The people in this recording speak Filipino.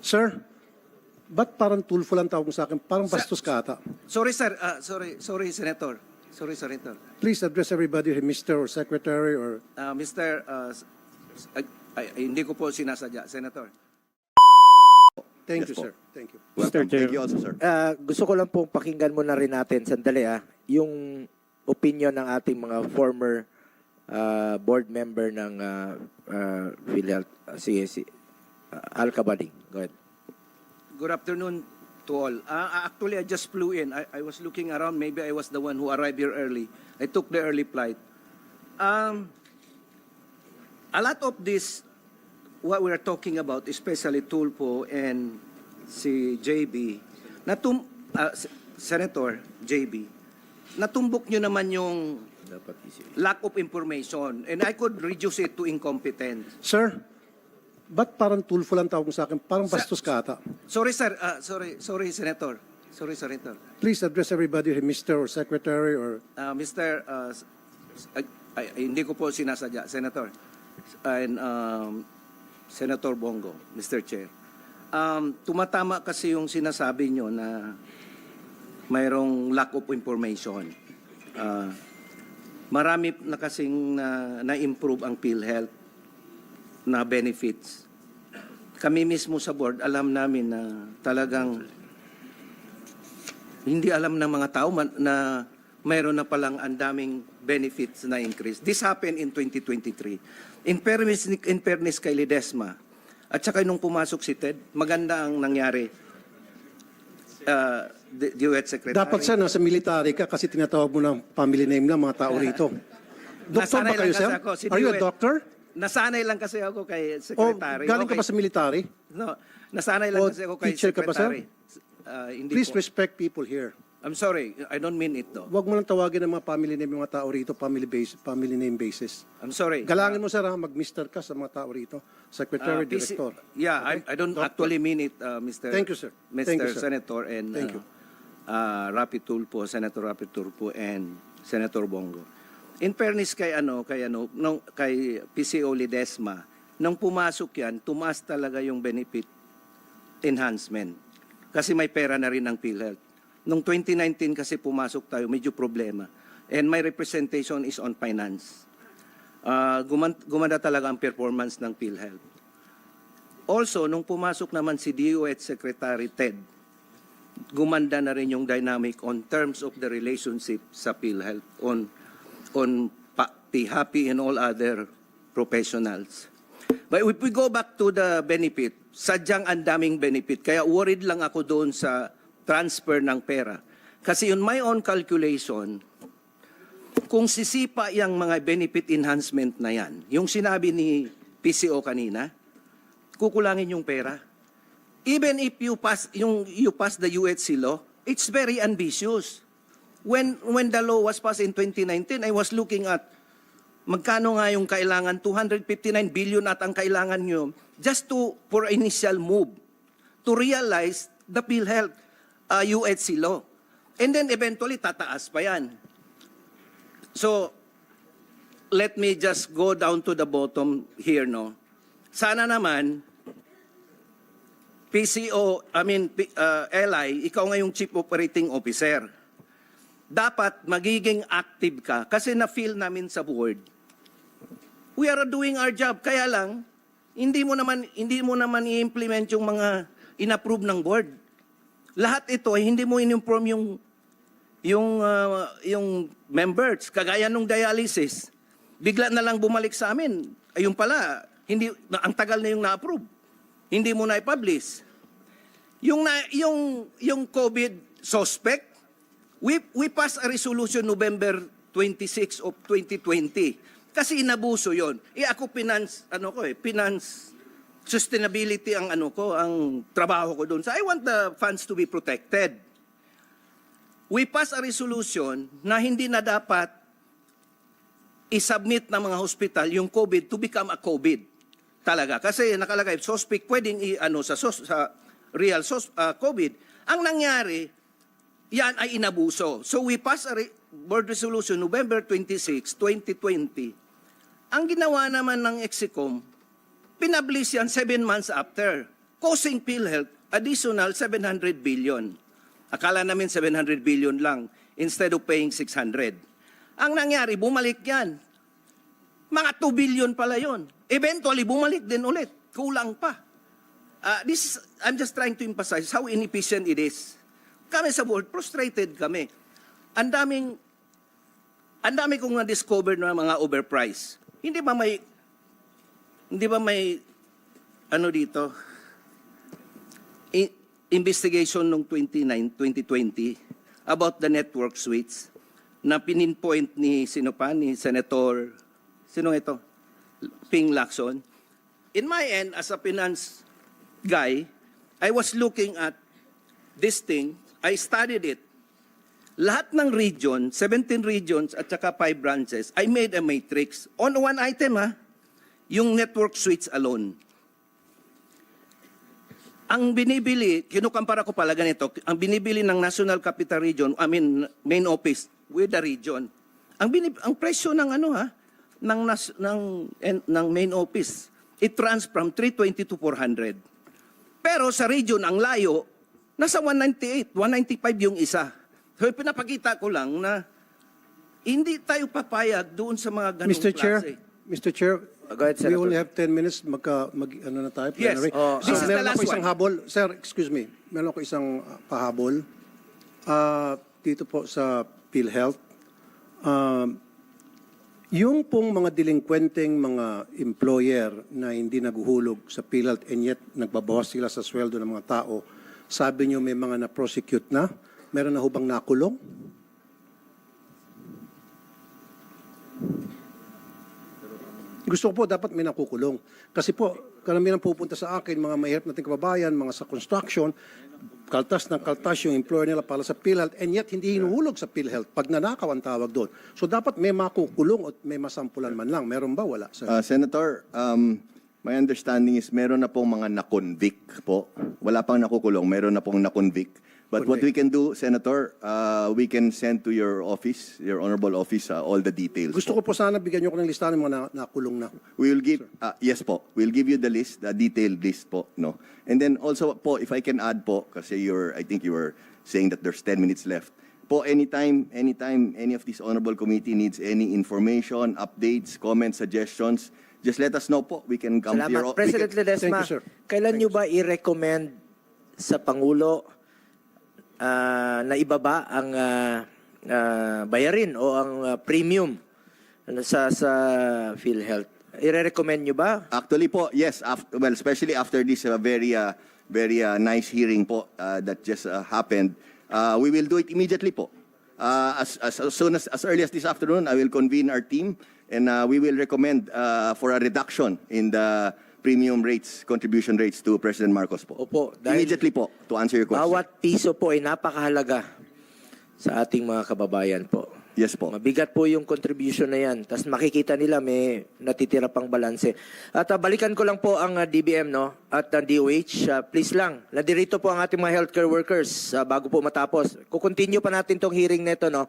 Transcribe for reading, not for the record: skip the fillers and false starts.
Sir, ba't parang tulfo lang tawag mo sa akin? Parang bastos ka ata. Sorry, sir. Sorry, Senator. Sorry, Senator. Please address everybody, Mr. or Secretary or... Mr. Hindi ko po sinasadya, Senator. Thank Yes you, po. sir. Thank you. Mr. Chair. Thank you also, sir. Gusto ko lang pong pakinggan muna rin natin, sandali yung opinion ng ating mga former board member ng PhilHealth, si Al Cabaling. Go ahead. Good afternoon to all. Actually, I just flew in. I was looking around. Maybe I was the one who arrived here early. I took the early flight. A lot of this, what we're talking about, especially Tulfo and si JB, Senator JB, natumbok nyo naman yung lack of information, and I could reduce it to incompetence. Sir, ba't parang tulfo lang tawag mo sa akin? Parang bastos ka ata. Sorry, sir. Sorry, Senator. Sorry, Senator. Please address everybody, Mr. or Secretary or... Mr. Hindi ko po sinasadya, Senator. And Senator Bongo, Mr. Chair. Tumatama kasi yung sinasabi nyo na mayroong lack of information. Marami na kasing na-improve ang PhilHealth na benefits. Kami mismo sa board, alam namin na talagang hindi alam ng mga tao na mayroon na palang ang daming benefits na increase. This happened in 2023. In fairness kay Ledesma, at saka nung pumasok si Ted, maganda ang nangyari. DOH Secretary. Dapat sir, nasa military ka kasi tinatawag mo ng family name lang mga tao rito. Doktor ba Nasanay kayo, lang kasi sir? ako, si Are you a DOH. doctor? Nasanay lang kasi ako kay O Secretary. galing ka ba sa military? No, nasanay lang O kasi ako kay teacher ka ba, sir? Secretary. Hindi Please po. respect people here. I'm sorry, I don't mean it though. Huwag mo lang tawagin ng mga family name yung mga tao rito, family name basis. I'm sorry. Galangin mo sir ha, mag-Mr. ka sa mga tao rito. Secretary, Director. Yeah, Okay? I don't Doctor. actually mean it, Mr. Thank you, sir. Mr. Thank you, sir. Senator and Thank you. Rapi Tulfo, Senator Rapi Tulfo and Senator Bongo. In fairness kay kay PCO Ledesma, nung pumasok yan, tumaas talaga yung benefit enhancement. Kasi may pera na rin ang PhilHealth. Nung 2019 kasi pumasok tayo, medyo problema. And my representation is on finance. Gumanda talaga ang performance ng PhilHealth. Also, nung pumasok naman si DOH Secretary Ted, gumanda na rin yung dynamic on terms of the relationship sa PhilHealth on Happy and all other professionals. But if we go back to the benefit, sadyang ang daming benefit. Kaya worried lang ako doon sa transfer ng pera. Kasi on my own calculation, kung sisipa yung mga benefit enhancement na yan, yung sinabi ni PCO kanina, kukulangin yung pera. Even if you pass the UHC law, it's very ambitious. When the law was passed in 2019, I was looking at magkano nga yung kailangan, 259 billion at ang kailangan nyo just for initial move to realize the PhilHealth UHC law. And then eventually tataas pa yan. So, let me just go down to the bottom here, no? Sana naman, LI, ikaw nga yung Chief Operating Officer. Dapat magiging active ka kasi na-feel namin sa board. We are doing our job. Kaya lang, hindi mo naman i-implement yung mga in-approve ng board. Lahat ito ay hindi mo in-inform yung members. Kagaya nung dialysis. Bigla na lang bumalik sa amin. Ayun pala, ang tagal na yung na-approve. Hindi mo na i-publish. Yung COVID suspect, we passed a resolution November 26 of 2020. Kasi inabuso yon. Ako finance sustainability ang ang trabaho ko doon. So I want the funds to be protected. We passed a resolution na hindi na dapat i-submit ng mga hospital yung COVID to become a COVID. Talaga. Kasi nakalagay, suspect, pwedeng sa real COVID. Ang nangyari, yan ay inabuso. So we passed a board resolution November 26, 2020. Ang ginawa naman ng Exicom, pinablish yan 7 months after. costing PhilHealth additional 700 billion. Akala namin 700 billion lang instead of paying 600. Ang nangyari, bumalik yan. Mga 2 billion pala yon. Eventually, bumalik din ulit. Kulang pa. I'm just trying to emphasize how inefficient it is. Kami sa board, frustrated kami. Ang dami kong na-discover na mga overpriced. Hindi ba may ano dito, investigation noong 2020 about the network suites na pininpoint ni Senator, sino ito? Ping Lacson. In my end, as a finance guy, I was looking at this thing, I studied it. Lahat ng region, 17 regions at saka 5 branches, I made a matrix on one item yung network suites alone. Ang binibili, kinukumpara ko pala ganito, ang binibili ng National Capital Region, main office with the region. Ang presyo ng ng main office, it runs from 320 to 400. Pero sa region, ang layo, nasa 198, 195 yung isa. So pinapakita ko lang na hindi tayo papayag doon sa mga ganung klase. Mr. Chair, Go ahead, we Senator. only have 10 minutes. Ano na tayo? Yes. Plenary. This is the meron last ako isang one. habol. Sir, excuse me. Meron ako isang pahabol. Dito po sa PhilHealth. Yung pong mga delinkwenteng mga employer na hindi naguhulog sa PhilHealth and yet nagbabawas sila sa sweldo ng mga tao, sabi nyo may mga na-prosecute na? Meron na hubang nakulong? Gusto ko po dapat may nakukulong. Kasi po, karamihan pupunta sa akin, mga mahirap nating kababayan, mga sa construction, kaltas ng kaltas yung employer nila para sa PhilHealth and yet hindi hinuhulog sa PhilHealth pag nanakaw ang tawag doon. So dapat may makukulong at may masampulan man lang. Meron ba? Wala. Senator, my understanding is meron na pong mga na-convict po. Wala pang nakukulong, meron na pong na-convict. But what we can do, Senator, we can send to your office, your honorable office, all the details. Gusto ko po sana bigyan niyo ko ng listahan ng mga nakulong na. We will give, yes po, we'll give you the list, the detailed list po, no? And then also po, if I can add po, kasi I think you were saying that there's 10 minutes left. Po, anytime any of this honorable committee needs any information, updates, comments, suggestions, just let us know po. We can come to your Salamat. President Ledesma, Thank you, sir. kailan nyo ba i-recommend sa Pangulo na ibaba ang bayarin o ang premium sa PhilHealth? I-recommend nyo ba? Actually po, yes. Well, especially after this very nice hearing po that just happened, we will do it immediately po. As early as this afternoon, I will convene our team and we will recommend for a reduction in the premium rates, contribution rates to President Marcos po. Opo, dahil Immediately po, to answer your question. bawat piso po ay napakahalaga sa ating mga kababayan po. Yes po. Mabigat po yung contribution na yan. Tapos makikita nila may natitira pang balanse. At balikan ko lang po ang DBM no at ang DOH. Please lang, nadirito po ang ating mga healthcare workers bago po matapos. Kukontinue pa natin tong hearing nito no.